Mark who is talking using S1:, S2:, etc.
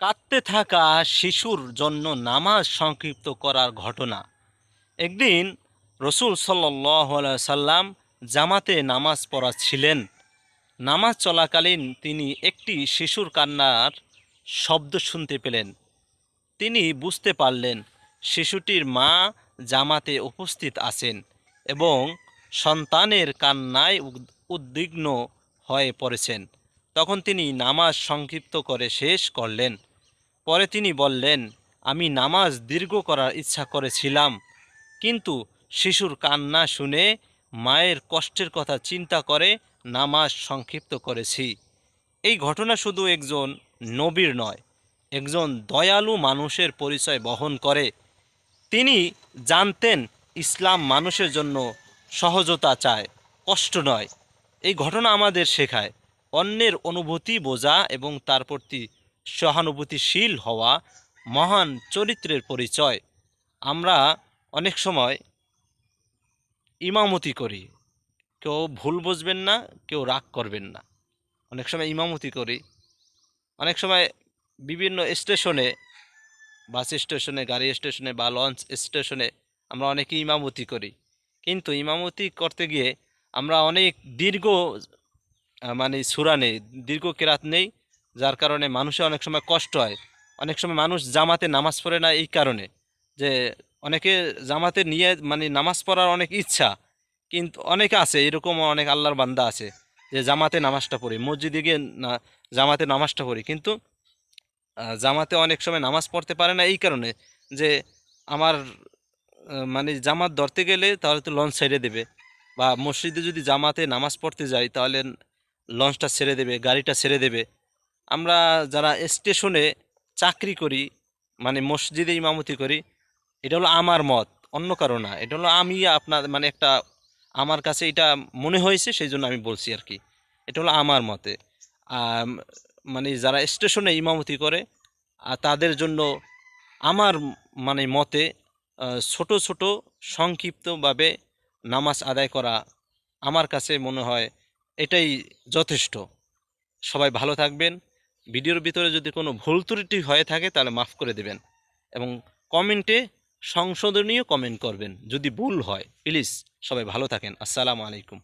S1: কাঁদতে থাকা শিশুর জন্য নামাজ সংক্ষিপ্ত করার ঘটনা। একদিন রসুল সাল্লাল্লাহু আলাইহি সাল্লাম জামাতে নামাজ পড়াচ্ছিলেন। নামাজ চলাকালীন তিনি একটি শিশুর কান্নার শব্দ শুনতে পেলেন। তিনি বুঝতে পারলেন শিশুটির মা জামাতে উপস্থিত আছেন এবং সন্তানের কান্নায় উদ্বিগ্ন হয়ে পড়েছেন। তখন তিনি নামাজ সংক্ষিপ্ত করে শেষ করলেন। পরে তিনি বললেন, আমি নামাজ দীর্ঘ করার ইচ্ছা করেছিলাম, কিন্তু শিশুর কান্না শুনে মায়ের কষ্টের কথা চিন্তা করে নামাজ সংক্ষিপ্ত করেছি। এই ঘটনা শুধু একজন নবীর নয়, একজন দয়ালু মানুষের পরিচয় বহন করে। তিনি জানতেন ইসলাম মানুষের জন্য সহজতা চায়, কষ্ট নয়। এই ঘটনা আমাদের শেখায় অন্যের অনুভূতি বোঝা এবং তার প্রতি সহানুভূতিশীল হওয়া মহান চরিত্রের পরিচয়। আমরা অনেক সময় ইমামতি করি, কেউ ভুল বুঝবেন না, কেউ রাগ করবেন না। অনেক সময় ইমামতি করি, অনেক সময় বিভিন্ন স্টেশনে, বাস স্টেশনে, গাড়ি স্টেশনে বা লঞ্চ স্টেশনে আমরা অনেকে ইমামতি করি। কিন্তু ইমামতি করতে গিয়ে আমরা অনেক দীর্ঘ মানে সূরা নেই, দীর্ঘ কেরাত নেই, যার কারণে মানুষের অনেক সময় কষ্ট হয়। অনেক সময় মানুষ জামাতে নামাজ পড়ে না এই কারণে যে অনেকে জামাতে নিয়ে মানে নামাজ পড়ার অনেক ইচ্ছা, কিন্তু অনেকে আছে এরকম, অনেক আল্লাহর বান্দা আছে যে জামাতে নামাজটা পড়ি, মসজিদে গিয়ে না জামাতে নামাজটা পড়ি, কিন্তু জামাতে অনেক সময় নামাজ পড়তে পারে না এই কারণে যে আমার মানে জামাত ধরতে গেলে তাহলে তো লঞ্চ ছেড়ে দেবে, বা মসজিদে যদি জামাতে নামাজ পড়তে যাই তাহলে লঞ্চটা ছেড়ে দেবে, গাড়িটা ছেড়ে দেবে। আমরা যারা স্টেশনে চাকরি করি, মানে মসজিদে ইমামতি করি, এটা হলো আমার মত, অন্য কারো না। এটা হলো আমি আপনার মানে একটা, আমার কাছে এটা মনে হয়েছে সেই জন্য আমি বলছি আর কি। এটা হলো আমার মতে। মানে যারা স্টেশনে ইমামতি করে তাদের জন্য আমার মানে মতে ছোট ছোট সংক্ষিপ্তভাবে নামাজ আদায় করা আমার কাছে মনে হয় এটাই যথেষ্ট। সবাই ভালো থাকবেন। ভিডিওর ভিতরে যদি কোনো ভুল ত্রুটি হয়ে থাকে তাহলে মাফ করে দেবেন এবং কমেন্টে সংশোধনীয় কমেন্ট করবেন যদি ভুল হয়, প্লিজ। সবাই ভালো থাকেন। আসসালামু আলাইকুম।